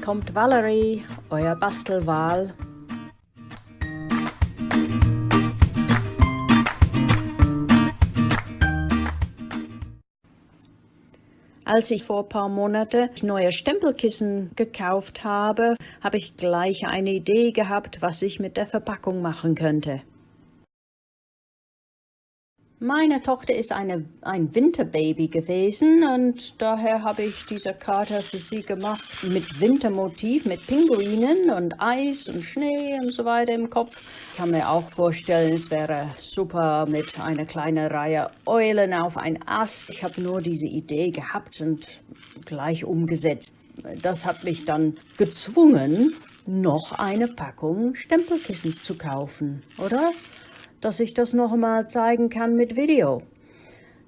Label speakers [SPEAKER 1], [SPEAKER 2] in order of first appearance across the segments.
[SPEAKER 1] kommt Valerie, euer Bastelwal. Als ich vor ein paar Monaten neue Stempelkissen gekauft habe, habe ich gleich eine Idee gehabt, was ich mit der Verpackung machen könnte. Meine Tochter ist ein Winterbaby gewesen und daher habe ich diese Karte für sie gemacht mit Wintermotiv, mit Pinguinen und Eis und Schnee und so weiter im Kopf. Ich kann mir auch vorstellen, es wäre super mit einer kleinen Reihe Eulen auf einen Ast. Ich habe nur diese Idee gehabt und gleich umgesetzt. Das hat mich dann gezwungen, noch eine Packung Stempelkissen zu kaufen, oder? Dass ich das noch einmal zeigen kann mit Video.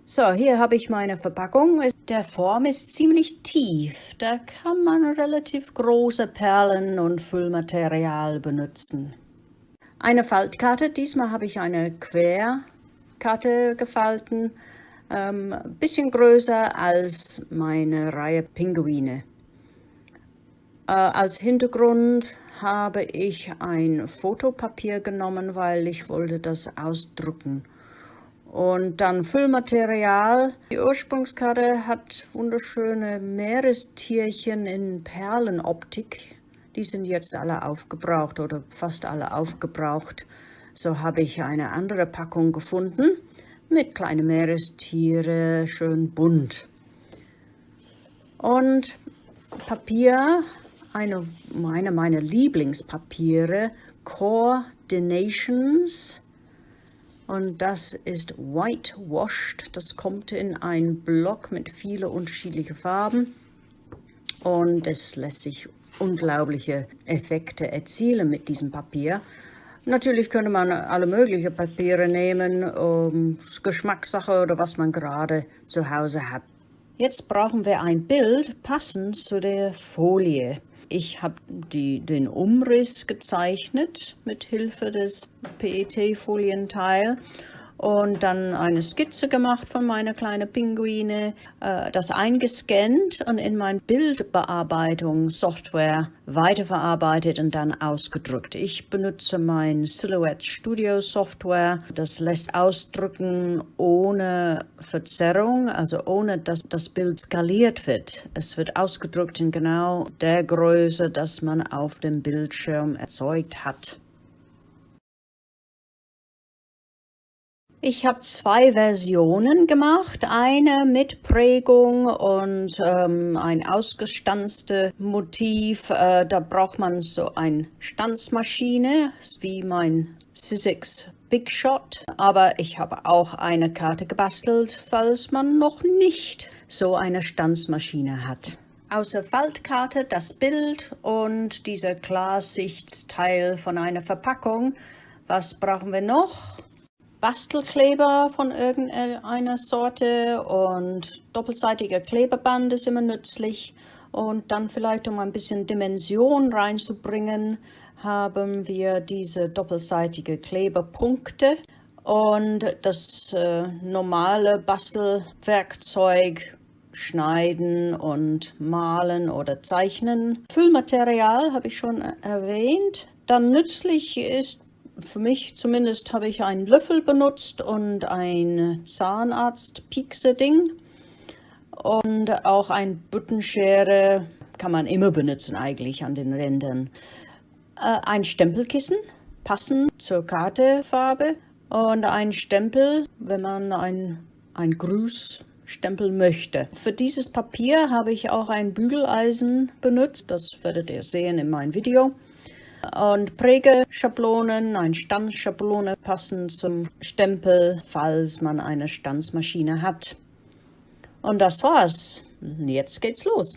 [SPEAKER 1] So, hier habe ich meine Verpackung. Der Form ist ziemlich tief. Da kann man relativ große Perlen und Füllmaterial benutzen. Eine Faltkarte. Diesmal habe ich eine Querkarte gefalten. Bisschen größer als meine Reihe Pinguine. Als Hintergrund habe ich ein Fotopapier genommen, weil ich wollte das ausdrucken. Und dann Füllmaterial. Die Ursprungskarte hat wunderschöne Meerestierchen in Perlenoptik. Die sind jetzt alle aufgebraucht oder fast alle aufgebraucht. So habe ich eine andere Packung gefunden mit kleinen Meerestiere, schön bunt. Und Papier. Meine Lieblingspapiere, Coordinations, und das ist whitewashed. Das kommt in einen Block mit vielen unterschiedlichen Farben und es lässt sich unglaubliche Effekte erzielen mit diesem Papier. Natürlich könnte man alle möglichen Papiere nehmen, Geschmackssache oder was man gerade zu Hause hat. Jetzt brauchen wir ein Bild passend zu der Folie. Ich habe den Umriss gezeichnet mit Hilfe des PET-Folienteil und dann eine Skizze gemacht von meiner kleinen Pinguine, das eingescannt und in mein Bildbearbeitungssoftware weiterverarbeitet und dann ausgedruckt. Ich benutze mein Silhouette Studio Software. Das lässt ausdrücken ohne Verzerrung, also ohne dass das Bild skaliert wird. Es wird ausgedruckt in genau der Größe, das man auf dem Bildschirm erzeugt hat. Ich habe 2 Versionen gemacht, eine mit Prägung und ein ausgestanztes Motiv. Da braucht man so eine Stanzmaschine, wie mein Sizzix Big Shot. Aber ich habe auch eine Karte gebastelt, falls man noch nicht so eine Stanzmaschine hat. Außer Faltkarte das Bild und dieser Klarsichtsteil von einer Verpackung. Was brauchen wir noch? Bastelkleber von irgendeiner Sorte und doppelseitiger Klebeband ist immer nützlich. Und dann vielleicht, um ein bisschen Dimension reinzubringen, haben wir diese doppelseitige Klebepunkte und das normale Bastelwerkzeug, schneiden und malen oder zeichnen. Füllmaterial habe ich schon erwähnt. Dann nützlich ist für mich zumindest, habe ich einen Löffel benutzt und ein Zahnarzt-Piekse-Ding und auch ein Büttenschere kann man immer benutzen eigentlich an den Rändern. Ein Stempelkissen, passend zur Kartefarbe und ein Stempel, wenn man ein Grußstempel möchte. Für dieses Papier habe ich auch ein Bügeleisen benutzt, das werdet ihr sehen in meinem Video. Und Prägeschablonen, eine Stanzschablone passend zum Stempel, falls man eine Stanzmaschine hat. Und das war's. Jetzt geht's los.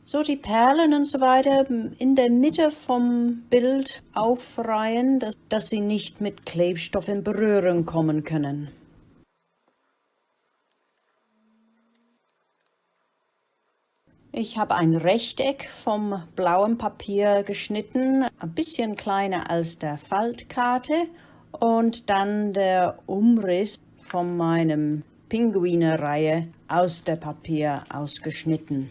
[SPEAKER 1] So, die Perlen und so weiter in der Mitte vom Bild aufreihen, dass sie nicht mit Klebstoff in Berührung kommen können. Ich habe ein Rechteck vom blauen Papier geschnitten, ein bisschen kleiner als der Faltkarte und dann der Umriss von meinem Pinguine-Reihe aus der Papier ausgeschnitten.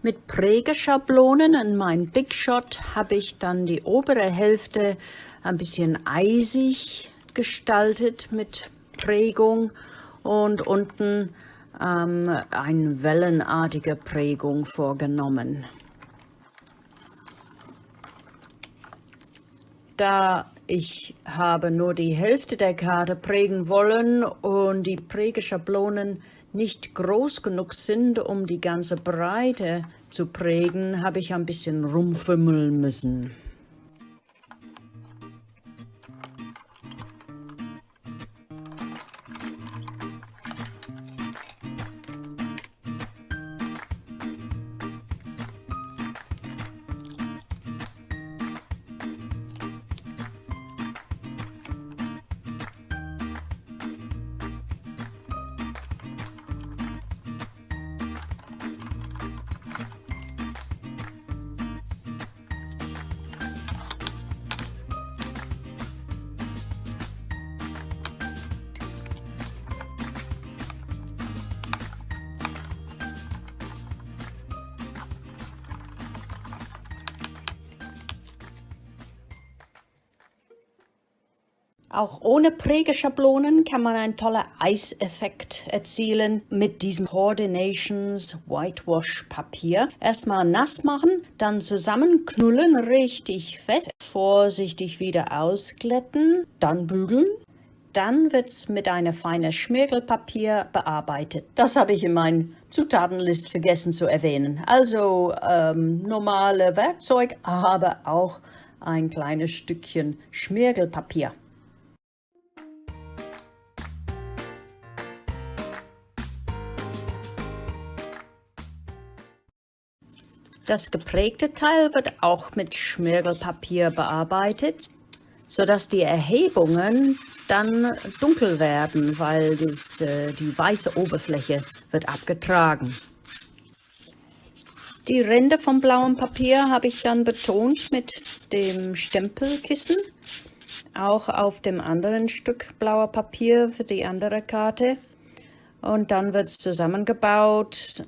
[SPEAKER 1] Mit Prägeschablonen in mein Big Shot habe ich dann die obere Hälfte ein bisschen eisig gestaltet mit Prägung und unten eine wellenartige Prägung vorgenommen. Da ich habe nur die Hälfte der Karte prägen wollen und die Prägeschablonen nicht groß genug sind, um die ganze Breite zu prägen, habe ich ein bisschen rumfümmeln müssen. Auch ohne Prägeschablonen kann man einen tollen Eiseffekt erzielen mit diesem Coordinations Whitewash Papier. Erstmal nass machen, dann zusammenknullen, richtig fest, vorsichtig wieder ausglätten, dann bügeln. Dann wird es mit einem feinen Schmirgelpapier bearbeitet. Das habe ich in meiner Zutatenliste vergessen zu erwähnen. Also normale Werkzeug, aber auch ein kleines Stückchen Schmirgelpapier. Das geprägte Teil wird auch mit Schmirgelpapier bearbeitet, sodass die Erhebungen dann dunkel werden, weil die weiße Oberfläche wird abgetragen. Die Ränder vom blauen Papier habe ich dann betont mit dem Stempelkissen, auch auf dem anderen Stück blauer Papier für die andere Karte. Und dann wird es zusammengebaut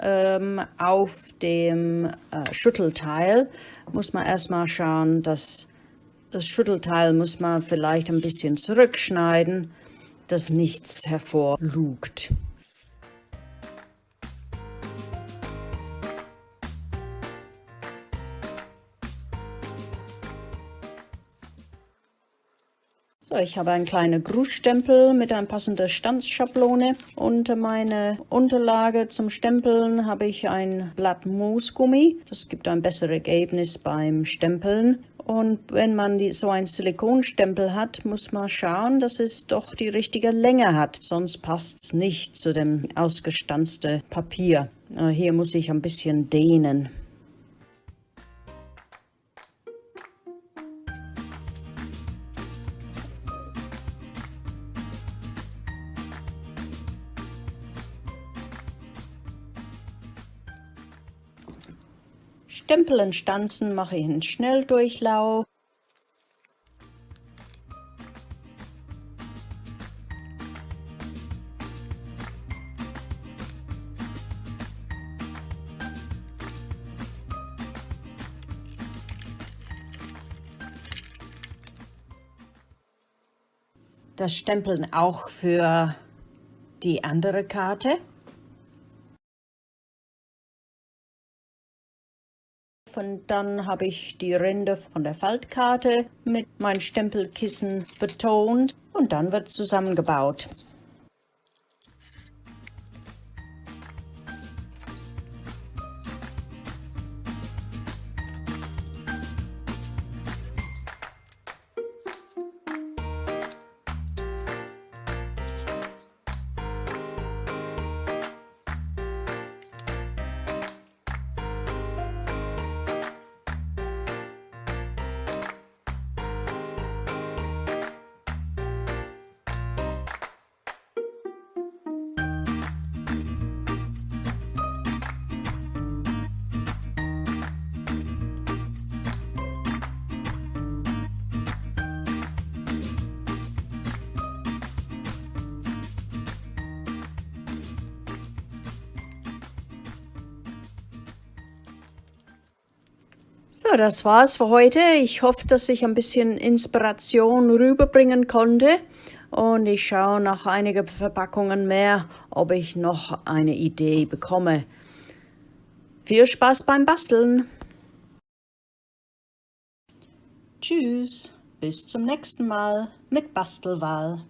[SPEAKER 1] auf dem Schüttelteil. Muss man erstmal schauen, dass das Schüttelteil muss man vielleicht ein bisschen zurückschneiden, dass nichts hervorlugt. So, ich habe einen kleinen Grußstempel mit einer passenden Stanzschablone. Unter meine Unterlage zum Stempeln habe ich ein Blatt Moosgummi. Das gibt ein besseres Ergebnis beim Stempeln. Und wenn man so einen Silikonstempel hat, muss man schauen, dass es doch die richtige Länge hat. Sonst passt es nicht zu dem ausgestanzten Papier. Hier muss ich ein bisschen dehnen. Stempel und Stanzen mache ich einen Schnelldurchlauf. Das Stempeln auch für die andere Karte. Und dann habe ich die Ränder von der Faltkarte mit meinem Stempelkissen betont und dann wird es zusammengebaut. So, das war's für heute. Ich hoffe, dass ich ein bisschen Inspiration rüberbringen konnte. Und ich schaue nach einigen Verpackungen mehr, ob ich noch eine Idee bekomme. Viel Spaß beim Basteln. Tschüss, bis zum nächsten Mal mit Bastelwahl.